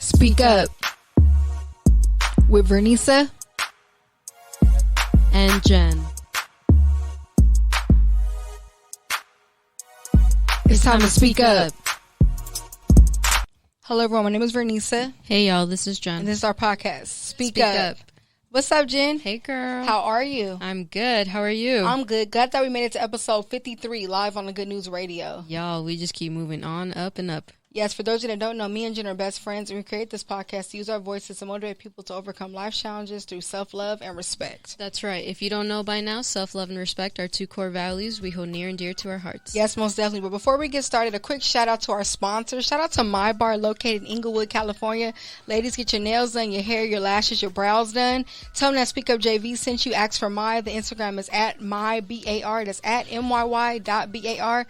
Speak Up with Narissa and Jen. It's time to speak up. Hello everyone, my name is Narissa. Hey y'all, this is Jen. And this is our podcast, Speak Up. What's up, Jen? Hey girl. How are you? I'm good. How are you? I'm good. Glad that we made it to episode 53 live on the Good News Radio. Y'all, we just keep moving on, up and up. Yes, for those of you that don't know, me and Jen are best friends, and we create this podcast to use our voices to motivate people to overcome life challenges through self-love and respect. That's right. If you don't know by now, self-love and respect are two core values we hold near and dear to our hearts. Yes, most definitely. But before we get started, a quick shout out to our sponsors. Shout out to My Bar, located in Inglewood, California. Ladies, get your nails done, your hair, your lashes, your brows done. Tell them that Speak Up JV sent you. Ask for My. The Instagram is at MyBAR. That's at MYY.BAR.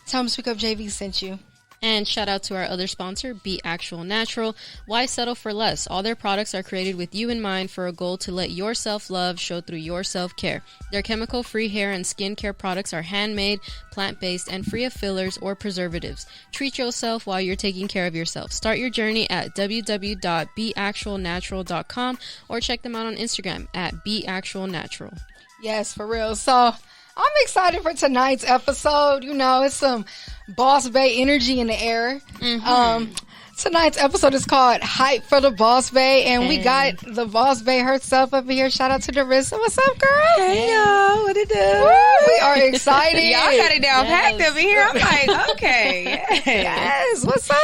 Tell them Speak Up JV sent you. And shout out to our other sponsor, Be Actual Natural. Why settle for less? All their products are created with you in mind for a goal to let your self-love show through your self-care. Their chemical-free hair and skincare products are handmade, plant-based, and free of fillers or preservatives. Treat yourself while you're taking care of yourself. Start your journey at www.beactualnatural.com or check them out on Instagram at beactualnatural. Yes, for real. So I'm excited for tonight's episode. You know, it's some Boss Bay energy in the air. Mm-hmm. Tonight's episode is called Hype for the Boss Bay, and we got the Boss Bay herself up here. Shout out to Narissa. What's up, girl? Hey, y'all. What it do? We are excited. Y'all got it down packed over here. I'm like, okay. Yes. What's up?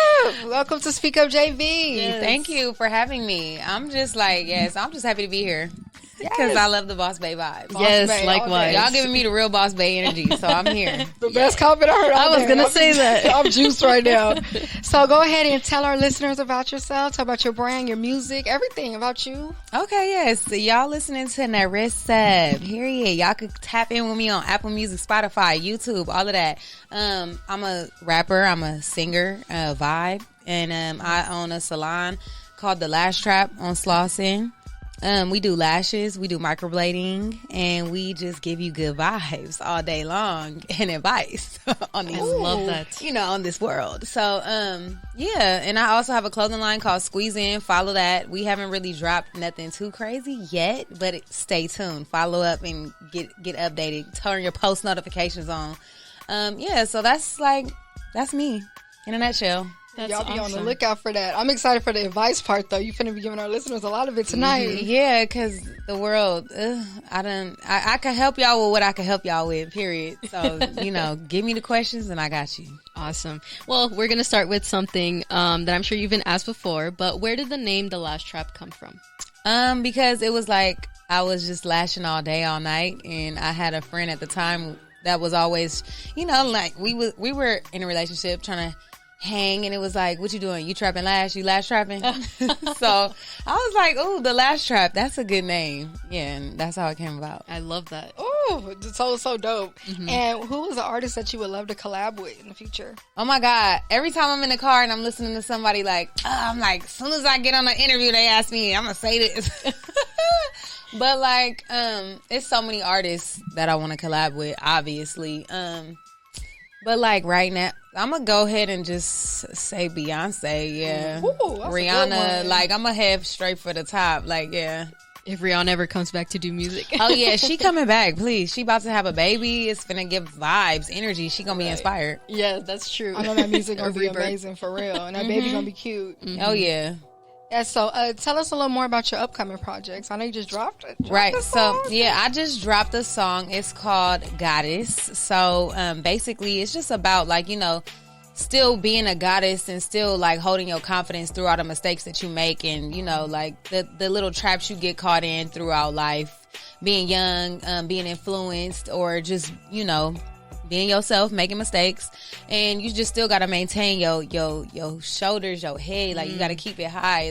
Welcome to Speak Up JV. Yes. Thank you for having me. I'm just like, I'm just happy to be here. Because I love the Boss Bay vibe. Yes, Bay, likewise. Y'all giving me the real Boss Bay energy, so I'm here. The best comment I heard. I was going to say that. I'm juiced right now. So go ahead and tell our listeners about yourself, tell about your brand, your music, everything about you. Okay, yes. So y'all listening to Narissa. Period. Y'all could tap in with me on Apple Music, Spotify, YouTube, all of that. I'm a rapper. I'm a singer, vibe. And I own a salon called the Lash Trap on Slauson. We do lashes, we do microblading, and we just give you good vibes all day long and advice on these. I love that. On this world. So, and I also have a clothing line called Squeeze In. Follow that. We haven't really dropped nothing too crazy yet, but stay tuned. Follow up and get updated. Turn your post notifications on. So that's me in a nutshell. That's Y'all be awesome. On the lookout for that. I'm excited for the advice part, though. You finna be giving our listeners a lot of it tonight. Mm-hmm. Yeah, because the world, I can help y'all with what I can help y'all with, period. So, give me the questions and I got you. Awesome. Well, we're going to start with something that I'm sure you've been asked before, but where did the name The Lash Trap come from? Because it was like I was just lashing all day, all night, and I had a friend at the time that was always, like we were in a relationship trying to hang, and it was like, what you doing? You trapping lash? You lash trapping? So I was like, oh, the Lash Trap. That's a good name. Yeah, and that's how it came about. I love that. Oh, so dope. Mm-hmm. And who was the artist that you would love to collab with in the future? Oh my God. Every time I'm in the car and I'm listening to somebody I'm like, as soon as I get on the interview, they ask me, I'm going to say this. But it's so many artists that I want to collab with, obviously. But right now, I'm going to go ahead and just say Beyonce, yeah. Ooh, Rihanna, I'm going to head straight for the top, yeah. If Rihanna ever comes back to do music. Oh, yeah, she coming back, please. She about to have a baby. It's going to give vibes, energy. She going to be inspired. Yeah, that's true. I know that music going to be amazing, for real. And that baby going to be cute. Mm-hmm. Oh, yeah. Yeah, so tell us a little more about your upcoming projects. I know you just dropped it. Right. So, I just dropped a song. It's called Goddess. So, basically, it's just about, still being a goddess and still, holding your confidence through all the mistakes that you make and, the little traps you get caught in throughout life. Being young, being influenced, or just, being yourself, making mistakes, and you just still got to maintain your shoulders, your head, you got to keep it high,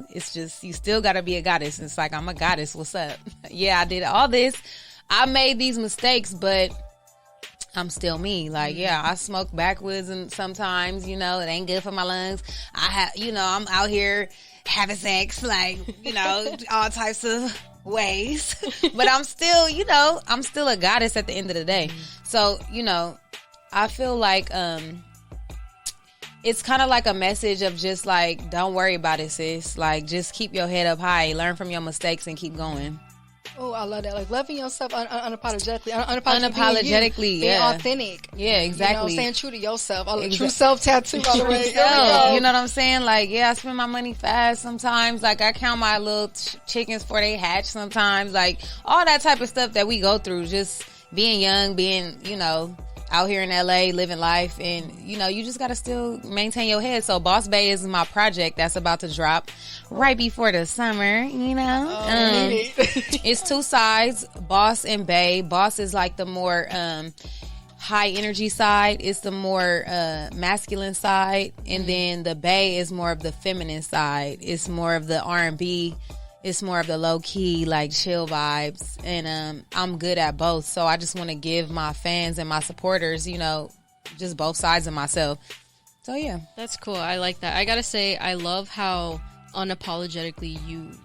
it's just, you still got to be a goddess. It's like, I'm a goddess, what's up? Yeah, I did all this, I made these mistakes, but I'm still me. I smoke backwards and sometimes, it ain't good for my lungs. I'm out here having sex, all types of ways, but I'm still a goddess at the end of the day. So, I feel like it's kind of like a message of just like, don't worry about it, sis. Like, just keep your head up high, learn from your mistakes, and keep going. Oh, I love that. Like loving yourself unapologetically. Unapologetically, being yeah. authentic. Yeah, exactly. You know, staying true to yourself. True self tattoo, by the way. You know what I'm saying? Like, yeah, I spend my money fast sometimes. Like, I count my little chickens before they hatch sometimes. Like, all that type of stuff that we go through. Just being young, being, you know, out here in LA, living life, and you know, you just gotta still maintain your head. So Boss Bae is my project that's about to drop right before the summer, you know. It's two sides, Boss and Bae. Boss is like the more high energy side, it's the more masculine side, and then the Bae is more of the feminine side. It's more of the R&B, it's more of the low-key, like, chill vibes. And I'm good at both. So I just want to give my fans and my supporters, you know, just both sides of myself. So, yeah. That's cool. I like that. I got to say, I love how unapologetically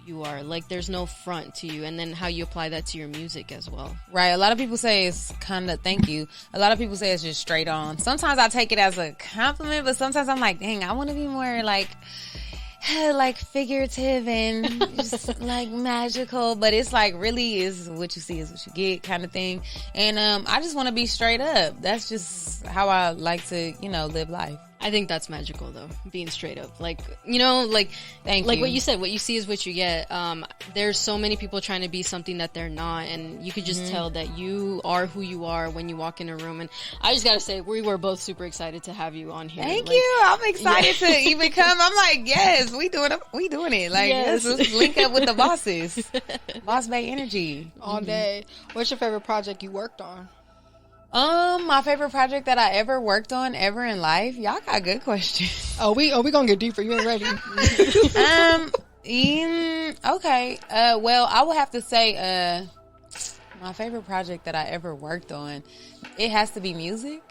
you are. Like, there's no front to you. And then how you apply that to your music as well. Right. A lot of people say it's kind of, thank you. A lot of people say it's just straight on. Sometimes I take it as a compliment, but sometimes I'm like, dang, I want to be more, like figurative and just like magical, but it's like really is what you see is what you get kind of thing. And I just want to be straight up. That's just how I like to, you know, live life. I think that's magical though, being straight up. Like, you know, like what you said, what you see is what you get. There's so many people trying to be something that they're not, and you could just tell that you are who you are when you walk in a room. And I just gotta say, we were both super excited to have you on here. Thank you. I'm excited to even come. I'm like, yes, we doing it. Like, yes, let's link up with the bosses. Boss Bae energy all day. What's your favorite project you worked on? My favorite project that I ever worked on ever in life. Y'all got good questions. We gonna get deeper. You ain't ready. Okay. Well, I would have to say, my favorite project that I ever worked on, it has to be music.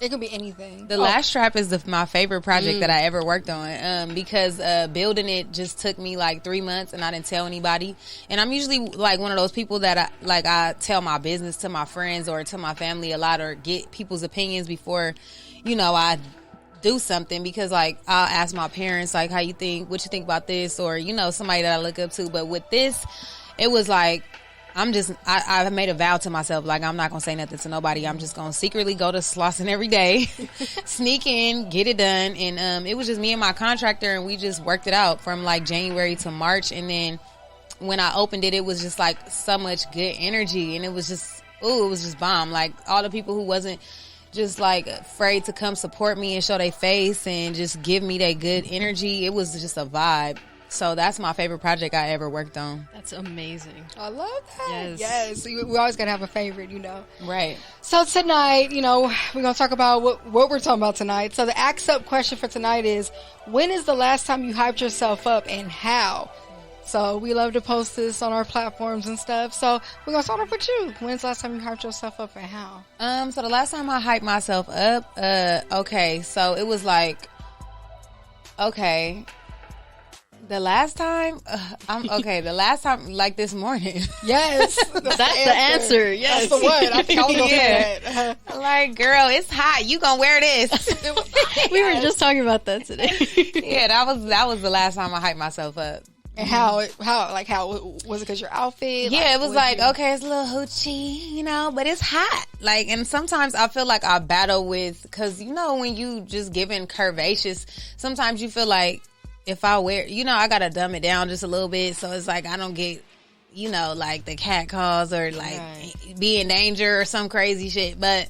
It could be anything. The Lash Trap is my favorite project that I ever worked on, because building it just took me like 3 months, and I didn't tell anybody. And I'm usually like one of those people that I tell my business to my friends or to my family a lot, or get people's opinions before, you know, I do something, because like I'll ask my parents like, what you think about this, or, you know, somebody that I look up to. But with this, it was like, I made a vow to myself, like, I'm not going to say nothing to nobody. I'm just going to secretly go to Slauson every day, sneak in, get it done. And it was just me and my contractor, and we just worked it out from like January to March. And then when I opened it, it was just like so much good energy. And it was just bomb. Like, all the people who wasn't just like afraid to come support me and show their face and just give me that good energy, it was just a vibe. So that's my favorite project I ever worked on. That's amazing. I love that. Yes. We always got to have a favorite, you know. Right. So tonight, you know, we're going to talk about what we're talking about tonight. So the Axe Up question for tonight is, when is the last time you hyped yourself up, and how? So we love to post this on our platforms and stuff. So we're going to start off with you. When's the last time you hyped yourself up, and how? So the last time I hyped myself up, okay, so it was like, okay, the last time, like this morning. Yes. That's the answer. Yes. That's the one. I think I was going to say that. Like, girl, it's hot. You gonna wear this. We were just talking about that today. Yeah, that was the last time I hyped myself up. And how was it? Because your outfit? Yeah, it was like, okay, it's a little hoochie, you know, but it's hot. Like, and sometimes I feel like I battle with, because, you know, when you just giving curvaceous, sometimes you feel like, if I wear, you know, I gotta dumb it down just a little bit, so it's like I don't get, you know, like the cat calls or like be in danger or some crazy shit. But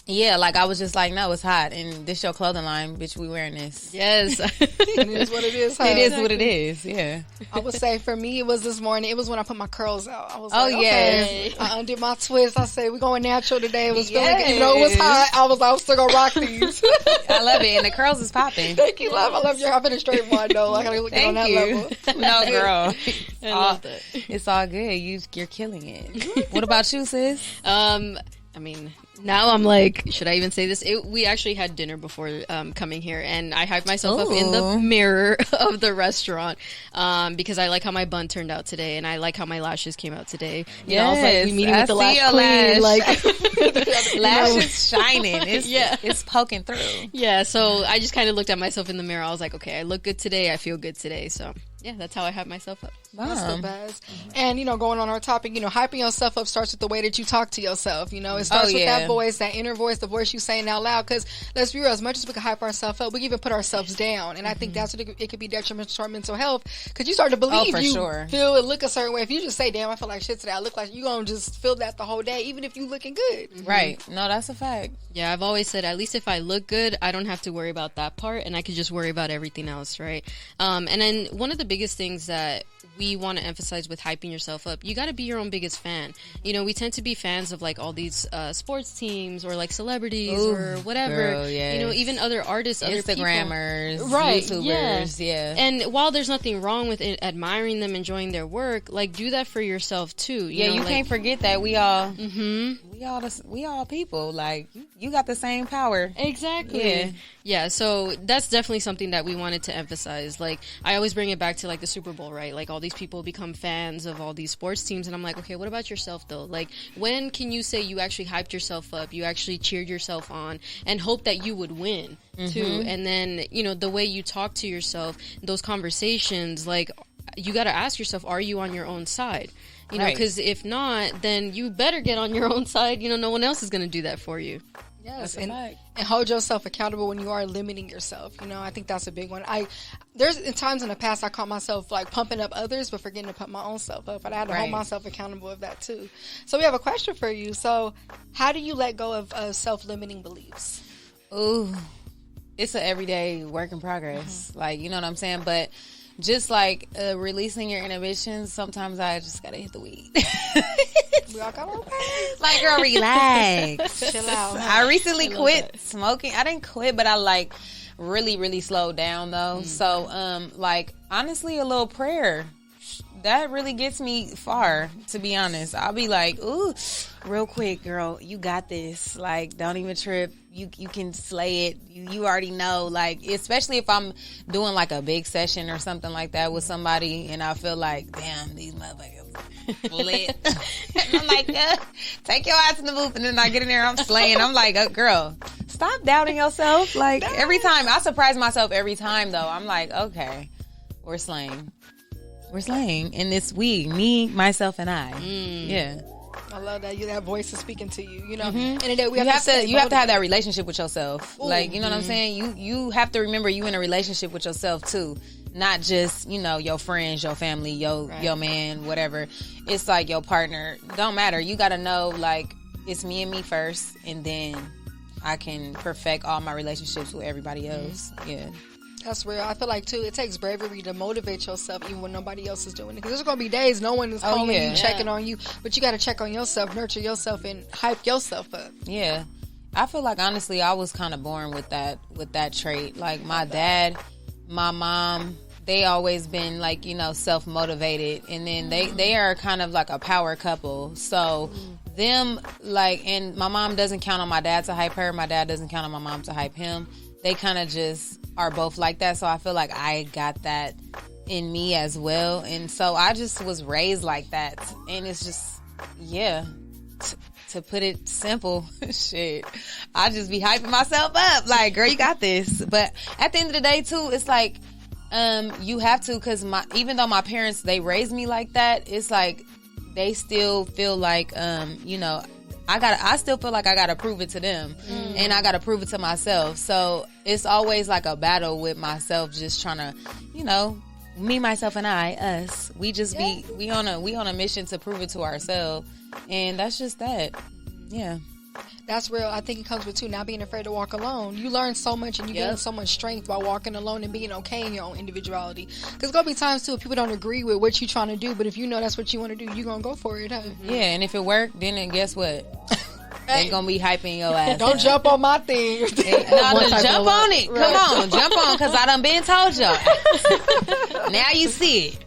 yeah, like I was just like, no, it's hot, and this your clothing line, bitch. We wearing this. Yes, it is what it is. Huh? It is what it is. Yeah. I would say for me, it was this morning. It was when I put my curls out. I was like, okay. I undid my twist. I said, we're going natural today. It was feeling good. Even though it was hot, I was still gonna rock these. I love it, and the curls is popping. Thank you, love. I love your. I've been a straight one though. I gotta get on that level. No, girl. I love that. It's all good. You're killing it. What about you, sis? I mean, now I'm like, should I even say this? We actually had dinner before coming here, and I hyped myself up in the mirror of the restaurant because I like how my bun turned out today, and I like how my lashes came out today. You know, I was like, we meeting with the lash queen, like lashes shining. It's poking through. Yeah, so I just kind of looked at myself in the mirror. I was like, okay, I look good today. I feel good today. So yeah, that's how I hype myself up. That's the best. And, you know, going on our topic, you know, hyping yourself up starts with the way that you talk to yourself. You know, it starts with that voice, that inner voice, the voice you saying out loud. Because let's be real, as much as we can hype ourselves up, we can even put ourselves down. And I think that's what it could be detrimental to our mental health. Because you start to believe feel and look a certain way. If you just say, damn, I feel like shit today, I look like you're going to just feel that the whole day, even if you looking good. Right. No, that's a fact. Yeah, I've always said, at least if I look good, I don't have to worry about that part, and I could just worry about everything else, right? And then one of the biggest things that we want to emphasize with hyping yourself up, you got to be your own biggest fan. You know, we tend to be fans of like all these sports teams or like celebrities or whatever. Girl, you know, even other artists, other Instagrammers, people. Right, YouTubers, yeah. And while there's nothing wrong with admiring them, enjoying their work, like do that for yourself too. You know, you like, can't forget that we all we all people. Like you got the same power. Exactly. Yeah, so that's definitely something that we wanted to emphasize. Like, I always bring it back to, like, the Super Bowl, right? Like, all these people become fans of all these sports teams, and I'm like, okay, what about yourself, though? Like, when can you say you actually hyped yourself up, you actually cheered yourself on, and hope that you would win, too? And then, you know, the way you talk to yourself, those conversations, like, you got to ask yourself, are you on your own side? You know, because if not, then you better get on your own side. You know, no one else is going to do that for you. Yes, and hold yourself accountable when you are limiting yourself. You know, I think that's a big one. There's times in the past I caught myself like pumping up others, but forgetting to pump my own self up. But I had to hold myself accountable of that too. So we have a question for you. So, how do you let go of self-limiting beliefs? Ooh, it's an everyday work in progress. Like, you know what I'm saying? But just like releasing your inhibitions, sometimes I just gotta hit the weed. We all go, okay. Like, girl, relax. Chill out. I recently quit smoking. I didn't quit, but I like really, really slowed down though. So, like, honestly, a little prayer, that really gets me far, to be honest. I'll be like, ooh, real quick, girl, you got this. Like, don't even trip. You can slay it. You already know. Like, especially if I'm doing like a big session or something like that with somebody, and I feel like, damn, these motherfuckers lit. And I'm like, take your ass in the booth, and then I get in there, I'm slaying. I'm like, girl, stop doubting yourself. Like, every time, I surprise myself every time though. I'm like, okay, we're slaying. We're slaying, and it's we, me, myself, and I. Yeah. I love that. That voice is speaking to you. You know, and then we you have to have that relationship with yourself. Ooh, like, you know what I'm saying. You have to remember you in a relationship with yourself too, not just, you know, your friends, your family, your man, whatever. It's like your partner. Don't matter. You got to know, like, it's me and me first, and then I can perfect all my relationships with everybody else. Yeah. That's real. I feel like, too, it takes bravery to motivate yourself even when nobody else is doing it. Because there's going to be days no one is calling you, checking on you. But you got to check on yourself, nurture yourself, and hype yourself up. Yeah. I feel like, honestly, I was kind of born with that trait. Like, my dad, my mom, they always been, like, you know, self-motivated. And then they are kind of like a power couple. So them, like, and my mom doesn't count on my dad to hype her. My dad doesn't count on my mom to hype him. They kind of just are both like that. So I feel like I got that in me as well. And so I just was raised like that. And it's just, to put it simple, shit, I just be hyping myself up. Like, girl, you got this. But at the end of the day, too, it's like, you have to, because even though my parents, they raised me like that, it's like they still feel like, you know, I still feel like I gotta prove it to them, and I gotta prove it to myself. So it's always like a battle with myself, just trying to, you know, me, myself, and us. We just we on a mission to prove it to ourselves, and that's just that. Yeah. That's real. I think it comes with, too, not being afraid to walk alone. You learn so much, and you gain so much strength by walking alone and being okay in your own individuality. Because there's going to be times, too, if people don't agree with what you're trying to do, but if you know that's what you want to do, you're going to go for it, huh? Yeah, and if it worked, then guess what? They're going to be hyping your ass. Don't jump on my thing. No, jump on it. Right. Come on, jump on, because I done been told y'all. Now you see it.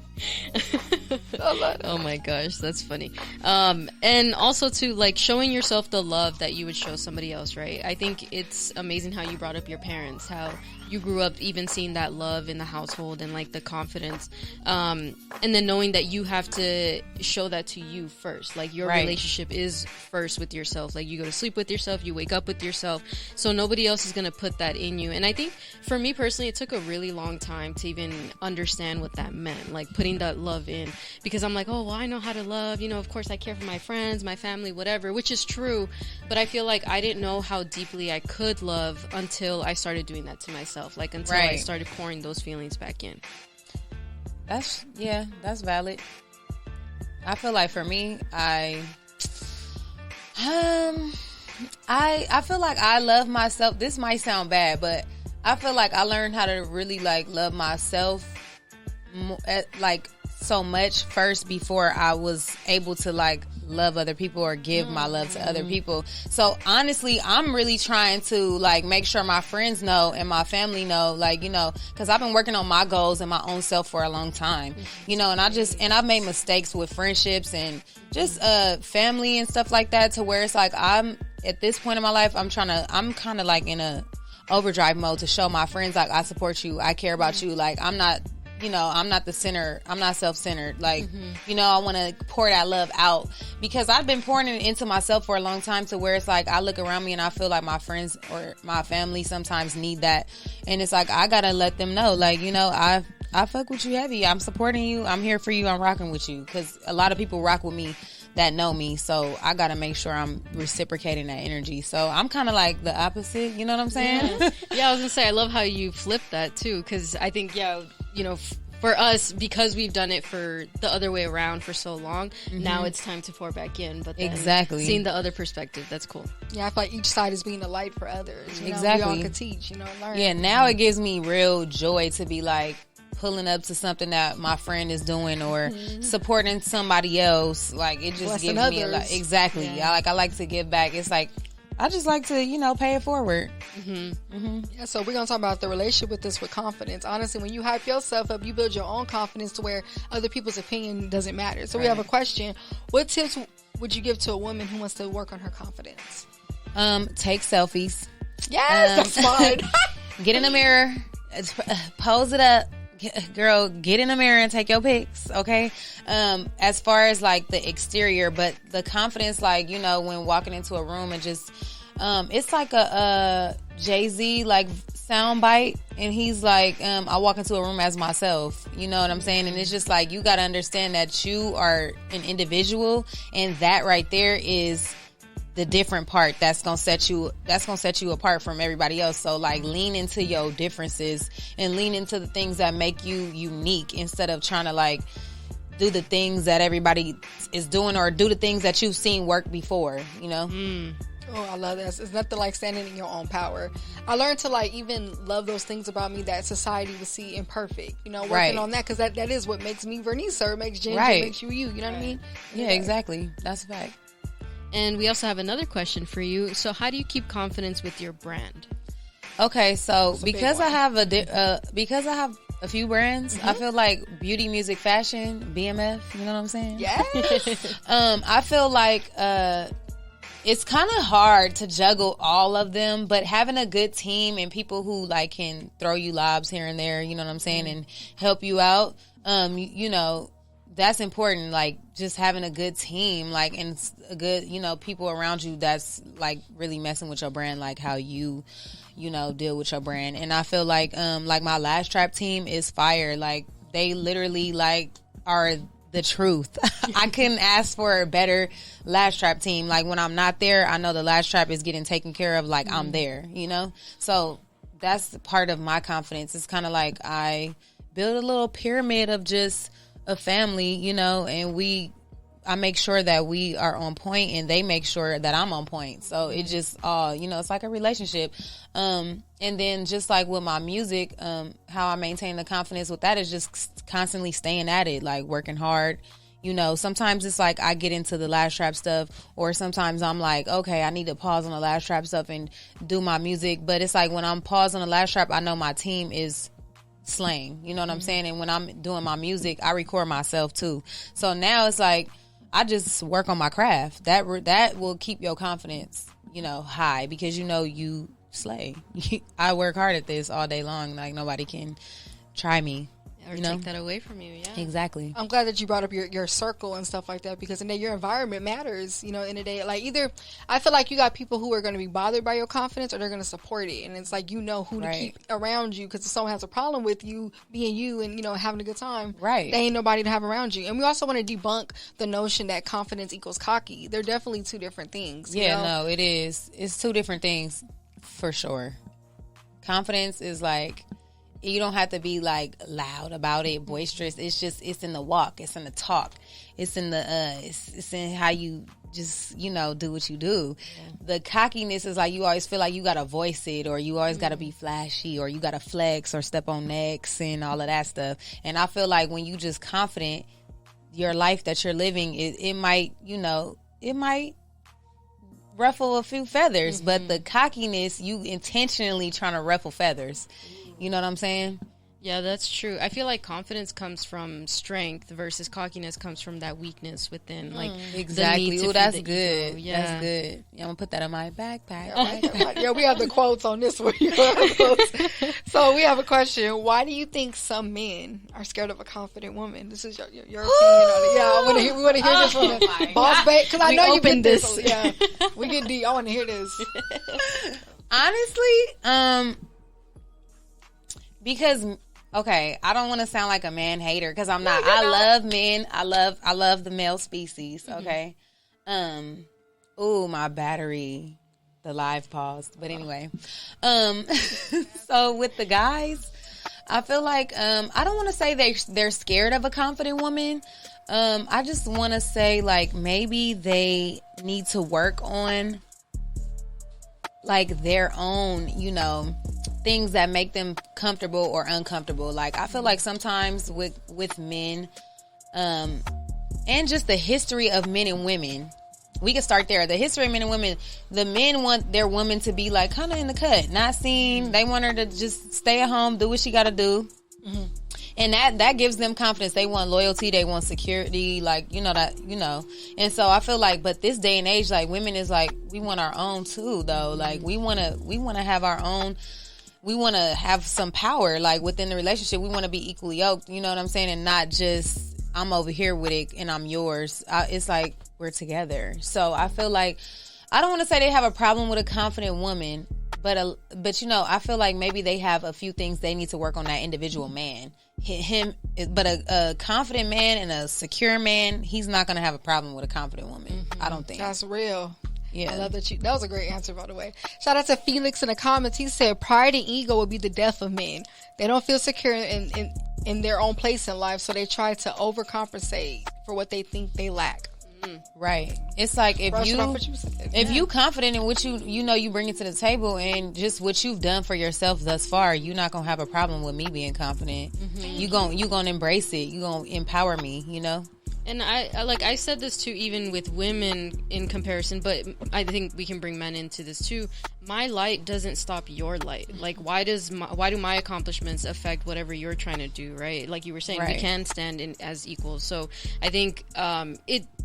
Oh my gosh, that's funny. And also to like showing yourself the love that you would show somebody else, right? I think it's amazing how you brought up your parents, how you grew up even seeing that love in the household and like the confidence, and then knowing that you have to show that to you first. Like your relationship is first with yourself. Like you go to sleep with yourself, you wake up with yourself, so nobody else is going to put that in you. And I think for me personally, it took a really long time to even understand what that meant, like putting that love in, because I'm like, oh well, I know how to love, you know, of course I care for my friends, my family, whatever, which is true, but I feel like I didn't know how deeply I could love until I started doing that to myself, like until I started pouring those feelings back in. That's valid. I feel like for me, I feel like I love myself. This might sound bad, but I feel like I learned how to really like love myself like so much first before I was able to like love other people or give my love to other people. So honestly, I'm really trying to like make sure my friends know and my family know, like, you know, because I've been working on my goals and my own self for a long time, you know, and I've made mistakes with friendships and just family and stuff like that, to where it's like I'm at this point in my life, I'm kind of like in a overdrive mode to show my friends like I support you, I care about you, like I'm not, you know, I'm not the center, I'm not self-centered, like, you know, I want to pour that love out, because I've been pouring it into myself for a long time, to where it's like I look around me and I feel like my friends or my family sometimes need that, and it's like I gotta let them know, like, you know, I fuck with you heavy, I'm supporting you, I'm here for you, I'm rocking with you, because a lot of people rock with me that know me, so I gotta make sure I'm reciprocating that energy. So I'm kind of like the opposite, you know what I'm saying? Yeah, I was gonna say, I love how you flipped that too, because I think, you know, for us, because we've done it for the other way around for so long, now it's time to pour back in. But then seeing the other perspective, that's cool. Yeah, I feel like each side is being a light for others. You know? Exactly. We all could teach, you know, learn. Yeah, now it gives me real joy to be like pulling up to something that my friend is doing, or supporting somebody else. Like it just gives me a lot. Exactly. Yeah. I like to give back. It's like I just like to, you know, pay it forward. Yeah, so we're going to talk about the relationship with this with confidence. Honestly, when you hype yourself up, you build your own confidence to where other people's opinion doesn't matter. So we have a question. What tips would you give to a woman who wants to work on her confidence? Take selfies. Yes, that's fine. Get in the mirror. Pose it up. Girl, get in the mirror and take your pics, okay? As far as like the exterior, but the confidence, like, you know, when walking into a room and just it's like a Jay-Z like sound bite, and he's like, I walk into a room as myself, you know what I'm saying? And it's just like, you got to understand that you are an individual, and that right there is the different part that's gonna set you apart from everybody else. So like, lean into your differences and lean into the things that make you unique, instead of trying to like do the things that everybody is doing, or do the things that you've seen work before, you know? Oh, I love this. It's nothing like standing in your own power. I learned to like even love those things about me that society would see imperfect, you know, working on that, because that is what makes me Vernisa, or makes Ginger, makes you, you know what I mean? Yeah, exactly. That's a fact. And we also have another question for you. So how do you keep confidence with your brand? Okay, so because I have a few brands, I feel like beauty, music, fashion, BMF, you know what I'm saying? Yes. I feel like it's kind of hard to juggle all of them, but having a good team and people who like can throw you lobs here and there, you know what I'm saying, and help you out, you know, that's important. Like just having a good team, like, and a good, you know, people around you that's like really messing with your brand, like how you know, deal with your brand. And I feel like my Lash Trap team is fire. Like they literally like are the truth. I couldn't ask for a better Lash Trap team. Like when I'm not there, I know the Lash Trap is getting taken care of. Like I'm there, you know? So that's part of my confidence. It's kind of like I build a little pyramid of just a family, you know, and I make sure that we are on point, and they make sure that I'm on point. So it just you know, it's like a relationship. And then just like with my music, how I maintain the confidence with that is just constantly staying at it, like working hard. You know, sometimes it's like I get into the Lash Trap stuff, or sometimes I'm like, okay, I need to pause on the Lash Trap stuff and do my music. But it's like when I'm paused on the Lash Trap, I know my team is slang. You know what I'm saying? And when I'm doing my music, I record myself too. So now it's like I just work on my craft. That will keep your confidence, high, because you slay. I work hard at this all day long. Like nobody can try me. Or take that away from you, yeah. Exactly. I'm glad that you brought up your circle and stuff like that, because in your environment matters, in the day. Like either, I feel like you got people who are going to be bothered by your confidence, or they're going to support it. And it's like, who to keep around you, because if someone has a problem with you being you and, having a good time, right, they ain't nobody to have around you. And we also want to debunk the notion that confidence equals cocky. They're definitely two different things. Yeah, no, it is. It's two different things for sure. Confidence is like, you don't have to be like loud about it, boisterous. It's in the walk. It's in the talk. It's in the, it's in how you just, do what you do. Yeah. The cockiness is like, you always feel like you got to voice it, or you always got to be flashy, or you got to flex or step on necks and all of that stuff. And I feel like when you just confident, your life that you're living, it might, it might ruffle a few feathers, but the cockiness, you intentionally trying to ruffle feathers. You know what I'm saying? Yeah, that's true. I feel like confidence comes from strength versus cockiness comes from that weakness within. Like exactly. Oh, that's good. Yeah, that's good. Yeah, I'm gonna put that in my backpack. Yeah, we have the quotes on this one. So we have a question. Why do you think some men are scared of a confident woman? This is your opinion on it. Yeah, we want to hear this from the boss babe, because I know you've been this. Yeah, we get deep. I want to hear this. Honestly, because I don't want to sound like a man hater, because I'm not. I love men. I love the male species. Okay. Ooh, my battery, the live paused. But anyway, so with the guys, I feel like I don't want to say they're scared of a confident woman. I just want to say like maybe they need to work on like their own, things that make them comfortable or uncomfortable. Like I feel like sometimes with men, and just the history of men and women, we can start there. The history of men and women, the men want their woman to be like kind of in the cut, not seen. They want her to just stay at home, do what she got to do. And that gives them confidence. They want loyalty. They want security. Like, And so I feel like, but this day and age, like women is like, we want our own too, though. Like we want to have our own. We want to have some power, like within the relationship. We want to be equally yoked. You know what I'm saying? And not just I'm over here with it and I'm yours. It's like we're together. So I feel like I don't want to say they have a problem with a confident woman, but I feel like maybe they have a few things they need to work on that individual man. But a confident man and a secure man, he's not going to have a problem with a confident woman. I don't think. That's real. Yeah. I love that that was a great answer, by the way. Shout out to Felix in the comments. He said pride and ego will be the death of men. They don't feel secure in their own place in life, so they try to overcompensate for what they think they lack. Right. It's like if you confident in what you bring it to the table, and just what you've done for yourself thus far, you're not gonna have a problem with me being confident. You gonna embrace it. You gonna empower me. And I said this too, even with women in comparison, but I think we can bring men into this too. My light doesn't stop your light. Like, why do my accomplishments affect whatever you're trying to do, right? Like you were saying, we can stand in as equals. So I think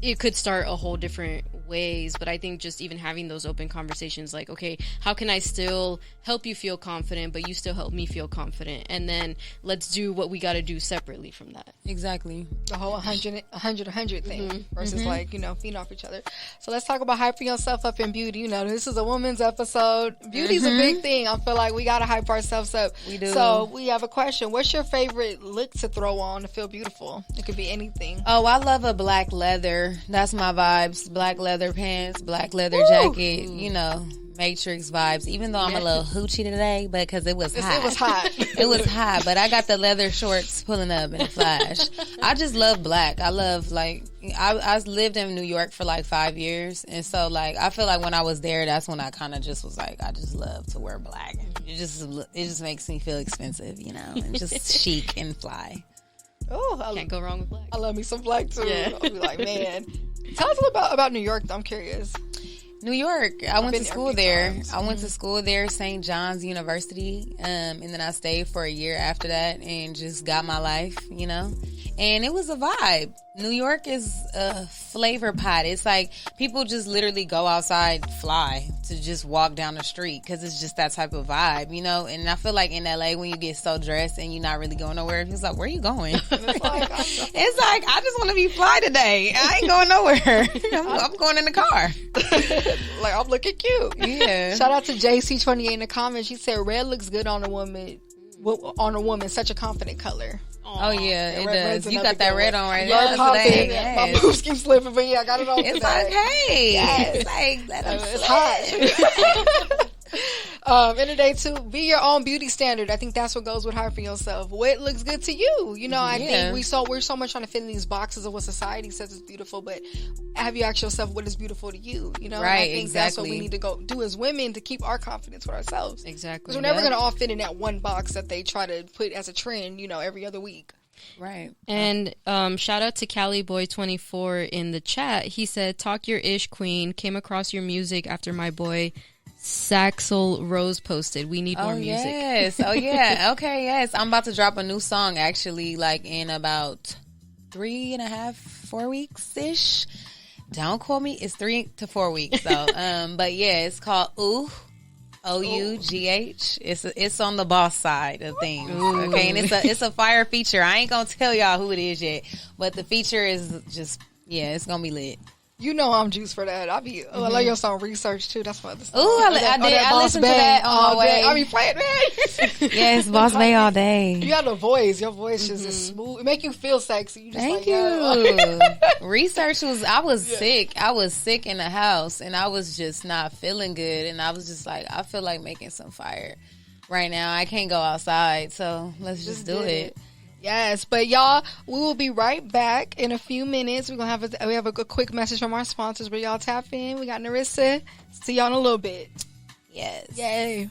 it could start a whole different ways, but I think just even having those open conversations, like, okay, how can I still help you feel confident, but you still help me feel confident? And then let's do what we got to do separately from that. Exactly. The whole 100 thing versus feeding off each other. So let's talk about hyping yourself up in beauty. This is a woman's episode. Beauty's a big thing. I feel like we got to hype ourselves up. We do. So we have a question. What's your favorite look to throw on to feel beautiful? It could be anything. Oh, I love a black leather. That's my vibes. Black leather pants, black leather jacket, Matrix vibes, even though I'm a little hoochie today, but because it was hot. It was hot. It was hot, but I got the leather shorts pulling up in a flash. I just love black. I love, I lived in New York for 5 years, and so I feel like when I was there, that's when I kind of just was like, I just love to wear black. It just makes me feel expensive, and just chic and fly. Oh, can't go wrong with black. I love me some black too. Yeah. I'll be like, man. Tell us about New York, though. I'm curious. New York. I went to been there a school few there. times. I went to school there, St. John's University, and then I stayed for a year after that and just got my life, you know. And it was a vibe. New York is a flavor pot. It's like people just literally go outside, fly to just walk down the street because it's just that type of vibe, you know. And I feel like in LA when you get so dressed and you're not really going nowhere, it's like, where are you going? It's like I just want to be fly today. I ain't going nowhere. I'm going in the car. Like, I'm looking cute. Yeah. Shout out to JC28 in the comments. She said red looks good on a woman. Such a confident color. Oh yeah, it red's does. You another got that good red one. on right Yeah, now. today. Yes. My boobs keep slipping, but yeah, I got it on It's today. okay. Yes. It's like let them It's slip. hot. And today too, be your own beauty standard. I think that's what goes with hyping yourself. What looks good to you? You know, I think we're so much trying to fit in these boxes of what society says is beautiful, but have you asked yourself what is beautiful to you? You know, right? I think exactly. that's what we need to go do as women to keep our confidence with ourselves. Exactly. Because we're never going to all fit in that one box that they try to put as a trend. You know, every other week. Right. And shout out to CaliBoy24 in the chat. He said, "Talk your ish, queen. Came across your music after my boy Saxel Rose posted. We need more music." Yes. Oh yeah. Okay. Yes. I'm about to drop a new song actually, like in about 3.5, 4 weeks ish. Don't quote me. It's 3 to 4 weeks though. But yeah, it's called Ooh. OUGH. It's on the boss side of things. Ooh. Okay, and it's a fire feature. I ain't gonna tell y'all who it is yet, but the feature is just it's gonna be lit. You know I'm juiced for that. I love your song Research too. That's my other song. Ooh, I listened to that on my way. I be playing that. Yes, Boss Bay all day. You got a voice. Your voice just is smooth. It make you feel sexy. You just Thank like, you. Research I was sick. I was sick in the house and I was just not feeling good. And I was just like, I feel like making some fire right now. I can't go outside. So let's just do it. Yes, but y'all, we will be right back in a few minutes. We're gonna have a quick message from our sponsors, but y'all tap in. We got Narissa. See y'all in a little bit. Yes. Yay.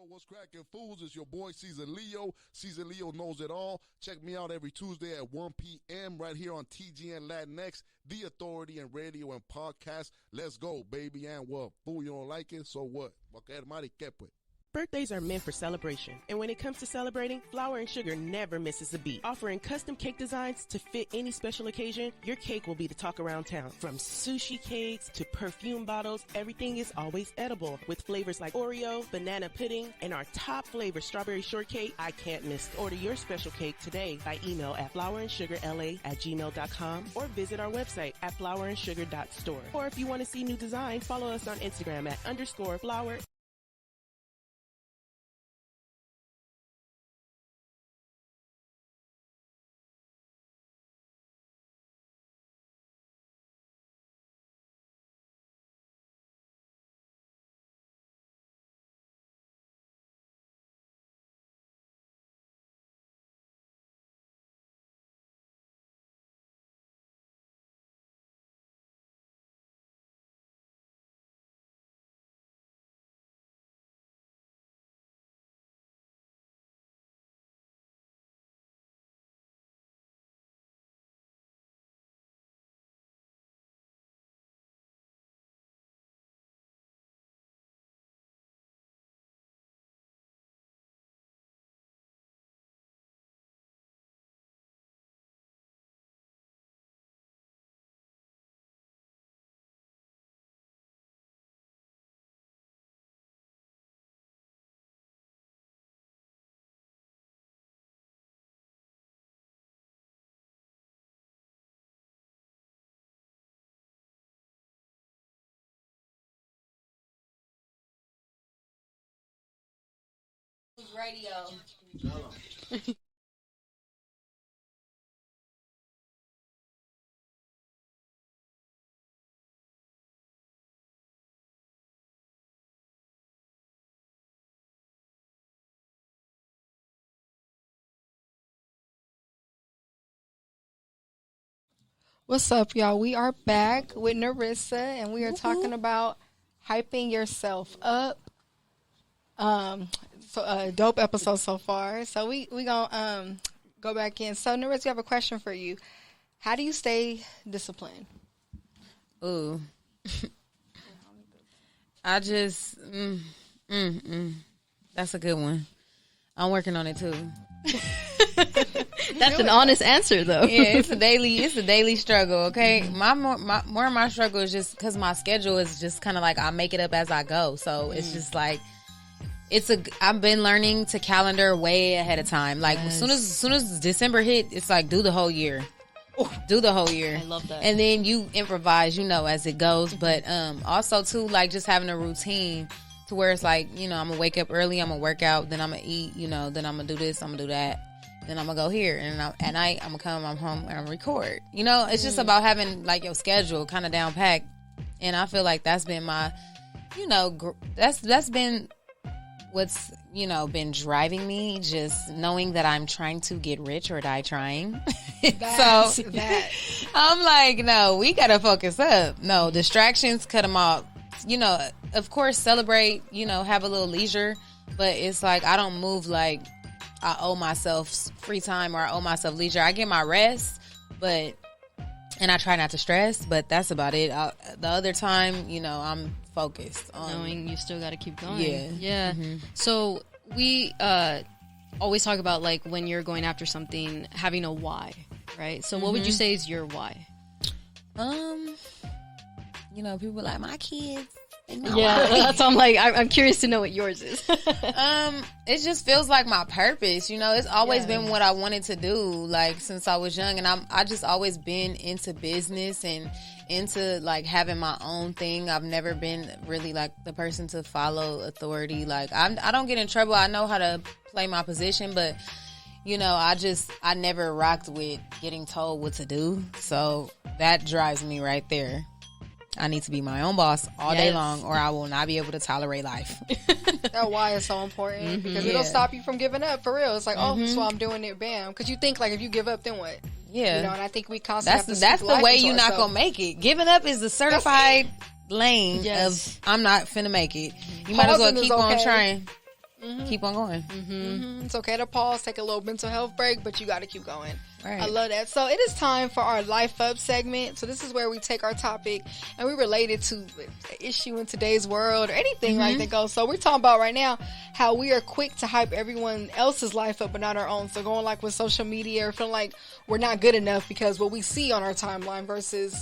What's cracking, fools? It's your boy Caesar Leo. Caesar Leo knows it all. Check me out every Tuesday at 1 p.m. right here on TGN Latinx, the authority in radio and podcast. Let's go, baby. And what? Fool, you don't like it? So what? Birthdays are meant for celebration, and when it comes to celebrating, Flour and Sugar never misses a beat. Offering custom cake designs to fit any special occasion, your cake will be the talk around town. From sushi cakes to perfume bottles, everything is always edible with flavors like Oreo, banana pudding, and our top flavor, strawberry shortcake. I can't miss. Order your special cake today by email at flourandsugarla@gmail.com or visit our website at flourandsugar.store. Or if you want to see new designs, follow us on Instagram at _flour Radio. What's up, y'all? We are back with Narissa, and we are talking about hyping yourself up. So a dope episode so far. So we gonna go back in. So Narissa, we have a question for you. How do you stay disciplined? Ooh, I just that's a good one. I'm working on it too. That's an honest answer, though. Yeah, it's a daily struggle. Okay, more of my struggle is just because my schedule is just kind of like I make it up as I go. So it's just like I've been learning to calendar way ahead of time. Like as soon as December hit, it's like do the whole year. Do the whole year. I love that. And then you improvise, as it goes. But also too, like just having a routine to where it's like, I'm gonna wake up early, I'm gonna work out, then I'm gonna eat, then I'm gonna do this, I'm gonna do that. Then I'm gonna go here, and at night I'm home and I'm record. It's just about having like your schedule kind of down packed, and I feel like that's been my, that's been what's been driving me, just knowing that I'm trying to get rich or die trying. So I'm like, no, we gotta focus up. No distractions, cut them off. Of course, celebrate. Have a little leisure, but it's like I don't move like I owe myself free time or I owe myself leisure. I get my rest, and I try not to stress, but that's about it. The other time, I'm focused on knowing you still got to keep going. Yeah. Mm-hmm. So we always talk about like when you're going after something, having a why, right? So what would you say is your why? People like my kids. That's why I'm like, I'm curious to know what yours is. It just feels like my purpose. It's always been what I wanted to do, like since I was young, and I just always been into business and into like having my own thing. I've never been really like the person to follow authority. Like I don't get in trouble. I know how to play my position, but I never rocked with getting told what to do. So that drives me right there. I need to be my own boss all day long, or I will not be able to tolerate life. That why is so important because it'll stop you from giving up for real. It's like, oh, that's why I'm doing it, bam. Because you think like if you give up, then what? Yeah, and I think we constantly that's the way you're not gonna make it. Giving up is the certified lane of I'm not finna make it. You might as well keep on trying. Keep on going. It's okay to pause, take a little mental health break, but you got to keep going. Right. I love that. So it is time for our Life Up segment. So this is where we take our topic and we relate it to an issue in today's world or anything right that goes. So we're talking about right now how we are quick to hype everyone else's life up but not our own. So going like with social media or feeling like we're not good enough because what we see on our timeline versus,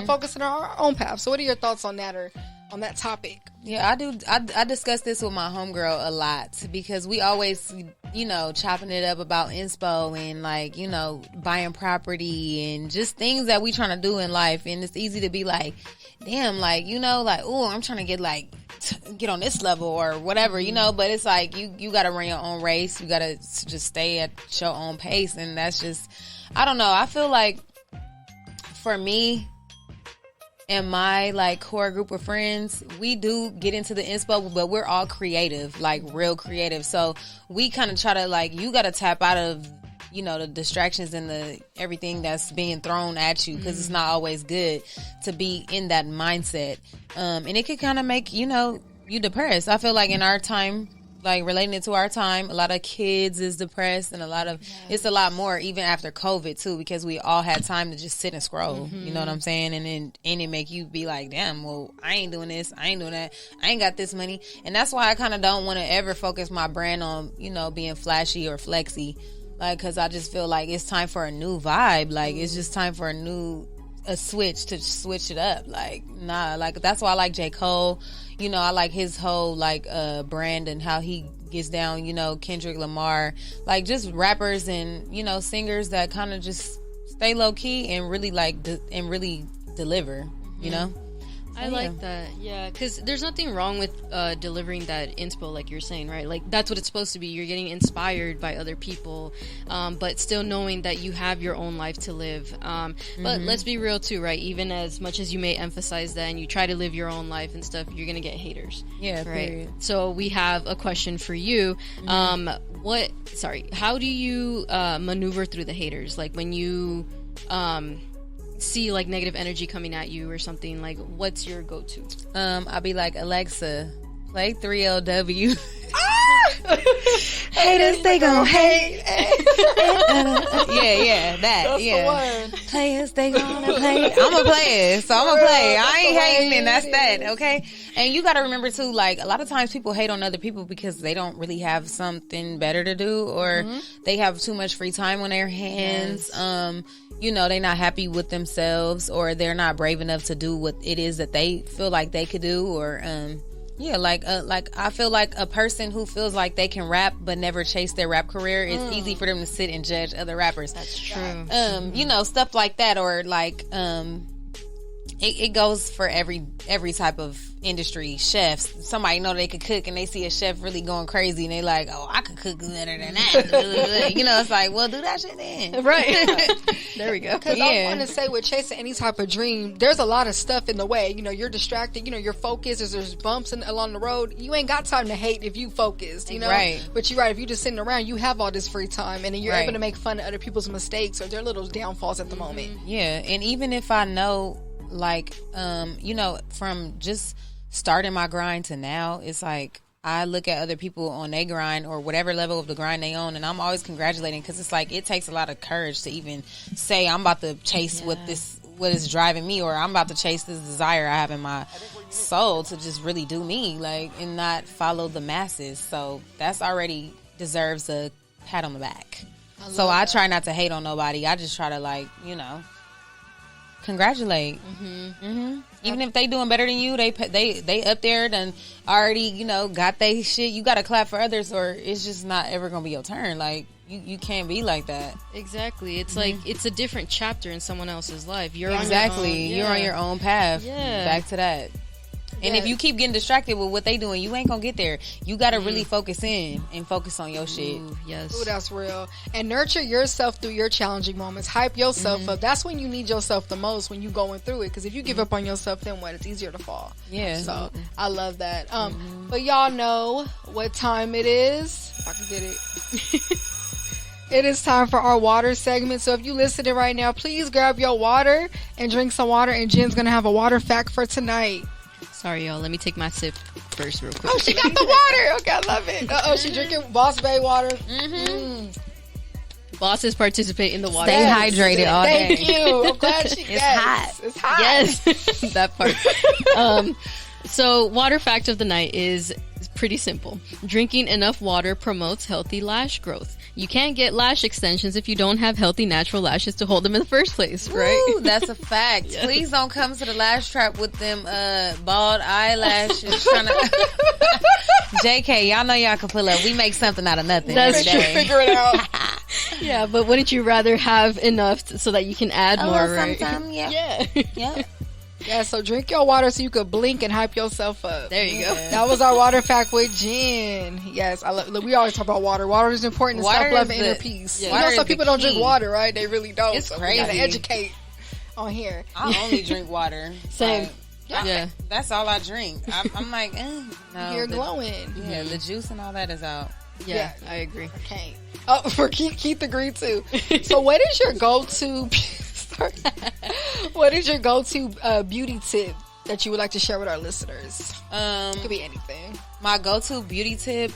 focusing on our own path. So what are your thoughts on that or on that topic? Yeah, I do. I discuss this with my homegirl a lot because we always, chopping it up about inspo and like, buying property and just things that we trying to do in life. And it's easy to be like, damn, like, oh, I'm trying to get like, get on this level or whatever, but it's like, you got to run your own race. You got to just stay at your own pace. And that's just, I don't know. I feel like for me, and my like core group of friends, we do get into the inspo, but we're all creative, like real creative. So we kind of try to like, you got to tap out of, the distractions and the everything that's being thrown at you because it's not always good to be in that mindset. And it could kind of make, you depressed. I feel like in our time, like relating it to our time, a lot of kids is depressed and it's a lot more even after COVID too, because we all had time to just sit and scroll. You know what I'm saying? And it make you be like, damn, well, I ain't doing this. I ain't doing that. I ain't got this money. And that's why I kind of don't want to ever focus my brand on, being flashy or flexy. Like, cause I just feel like it's time for a new vibe. Like it's just time for a switch to switch it up. Like, nah, like that's why I like J. Cole. I like his whole like brand and how he gets down, Kendrick Lamar, like just rappers and, singers that kind of just stay low key and really like and really deliver, I like that. Yeah, because there's nothing wrong with delivering that inspo, like you're saying, right? Like that's what it's supposed to be. You're getting inspired by other people, but still knowing that you have your own life to live. But let's be real too, right? Even as much as you may emphasize that and you try to live your own life and stuff, you're gonna get haters. Yeah, right. period. So we have a question for you. How do you maneuver through the haters? Like when you see like negative energy coming at you or something, like what's your go-to? I'll be like, Alexa, play 3LW. Haters, they gon' hate. Yeah, that. That's yeah. the one. Players, they gonna play. I'm gonna play it, so I'm gonna play. I ain't hating. That's that. Okay. And you got to remember too, like a lot of times people hate on other people because they don't really have something better to do, or they have too much free time on their hands. You know, they're not happy with themselves, or they're not brave enough to do what it is that they feel like they could do, or like I feel like a person who feels like they can rap but never chase their rap career, it's easy for them to sit and judge other rappers. That's true. You know, stuff like that, or like it goes for every type of industry. Chefs, somebody know they could cook and they see a chef really going crazy and they like, oh, I could cook better than that. You know, it's like, well, do that shit then. Right. There we go. Because I want to say, with chasing any type of dream, there's a lot of stuff in the way. You know, you're distracted. You know, you're focused. There's bumps along the road. You ain't got time to hate if you focused. You know, right? But you're right. If you're just sitting around, you have all this free time, and then you're able to make fun of other people's mistakes or their little downfalls at the moment. Yeah, and even if I know, like, you know, from just starting my grind to now, it's like I look at other people on their grind or whatever level of the grind they own, and I'm always congratulating, because it's like it takes a lot of courage to even say I'm about to chase what is driving me, or I'm about to chase this desire I have in my soul to just really do me, like, and not follow the masses. So that's already deserves a pat on the back. I try not to hate on nobody. I just try to, like, you know, congratulate. Even if they doing better than you, they up there and already, you know, got they shit. You got to clap for others, or it's just not ever gonna be your turn. Like you can't be like that. Exactly. It's like it's a different chapter in someone else's life. You're You're on your own path. Yeah. Back to that. And if you keep getting distracted with what they doing, you ain't gonna get there. You gotta really focus in and focus on your shit. Yes. Ooh, that's real. And nurture yourself through your challenging moments. Hype yourself up. That's when you need yourself the most, when you going through it. Because if you give up on yourself, then what? It's easier to fall. Yeah. So I love that. But y'all know what time it is. If I can get it. It is time for our water segment. So if you listening right now, please grab your water and drink some water. And Jen's gonna have a water fact for tonight. Sorry, y'all. Let me take my sip first real quick. Oh, she got the water. Okay, I love it. She drinking Boss Bay water. Bosses participate in the water. Stay hydrated all day. Thank you. I'm glad It's hot. It's hot. Yes, that part. So, water fact of the night is pretty simple. Drinking enough water promotes healthy lash growth. You can't get lash extensions if you don't have healthy natural lashes to hold them in the first place, right? Ooh, that's a fact. Yes. Please don't come to the Lash Trap with them bald eyelashes. JK, y'all know y'all can pull up. We make something out of nothing. That's true. Figure it out. Yeah, but wouldn't you rather have enough so that you can add more, right? Yeah. Yeah. Yeah, so drink your water so you could blink and hype yourself up. There you go. That was our water fact with Jen. Yes, we always talk about water. Water is important to stop love and inner peace. Yeah. You know, some people don't drink water, right? They really don't. It's so crazy. We gotta educate on here. I only drink water. Same. Yeah. That's all I drink. I'm like, no. You're glowing. Yeah, the juice and all that is out. Yeah, I agree. Okay. Oh, for Keith agreed too. So what is your go-to... What is your go-to beauty tip that you would like to share with our listeners? Could be anything. My go-to beauty tip,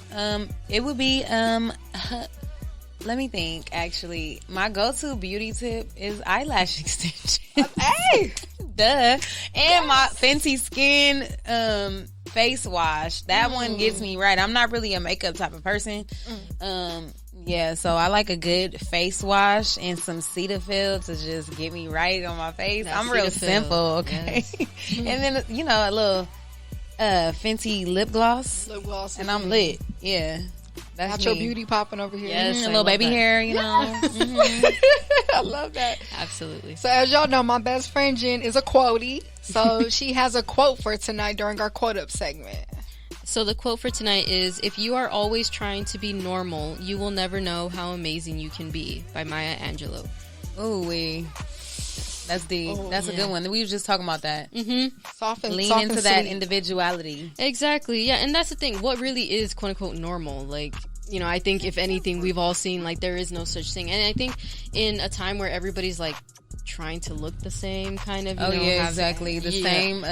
it would be, let me think, actually. My go-to beauty tip is eyelash extension. Hey! Duh. And my Fenty Skin face wash. That one gets me right. I'm not really a makeup type of person. Yeah, so I like a good face wash and some Cetaphil to just get me right on my face. I'm real simple, okay? Yes. And then, you know, a little Fenty lip gloss. And I'm lit. Yeah. That's Natural beauty popping over here. Yes, a little baby hair, you know. I love that. Absolutely. So as y'all know, my best friend Jen is a quotie. So she has a quote for tonight during our quote up segment. So the quote for tonight is, "If you are always trying to be normal, you will never know how amazing you can be," by Maya Angelou. Ooh, that's deep. That's a good one. We were just talking about that. Soft and Lean soft into and that sweet. individuality. Exactly. Yeah, and that's the thing. What really is quote unquote normal? Like, you know, I think if anything, we've all seen like there is no such thing. And I think in a time where everybody's like trying to look the same, kind of. You know, have, exactly. The same.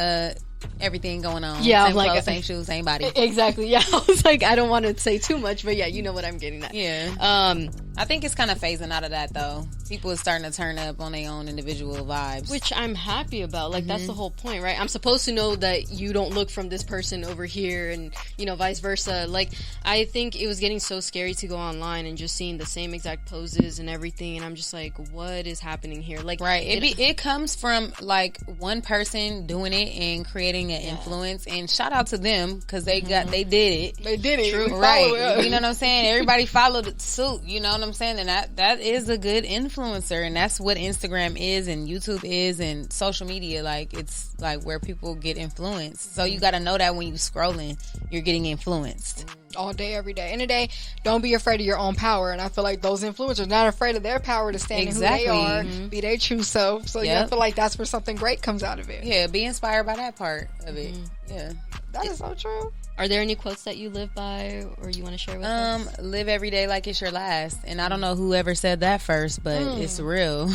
Everything going on. Yeah, same I'm like, clothes, same shoes, same body. Exactly. Yeah, I was like, I don't want to say too much, but yeah, you know what I'm getting at. Yeah. I think it's kind of phasing out of that though. People are starting to turn up on their own individual vibes, which I'm happy about. Like that's the whole point, right? I'm supposed to know that you don't look from this person over here, and you know, vice versa. Like I think it was getting so scary to go online and just seeing the same exact poses and everything, and I'm just like, what is happening here? Like, right? It comes from like one person doing it and creating an influence, and shout out to them because they did it. They did it. True, right? You know what I'm saying? Everybody followed suit. You know what I'm saying? And that is a good influencer, and that's what Instagram is, and YouTube is, and social media. Like it's like where people get influenced. So you got to know that when you scrolling, you're getting influenced all day, every day. In the day, don't be afraid of your own power. And I feel like those influencers are not afraid of their power to stand in who they are, be their true self. So yeah, I feel like that's where something great comes out of it. Yeah, be inspired by that part of it. Yeah, that is so true. Are there any quotes that you live by or you want to share with us? Live every day like it's your last. And I don't know whoever said that first, but it's real.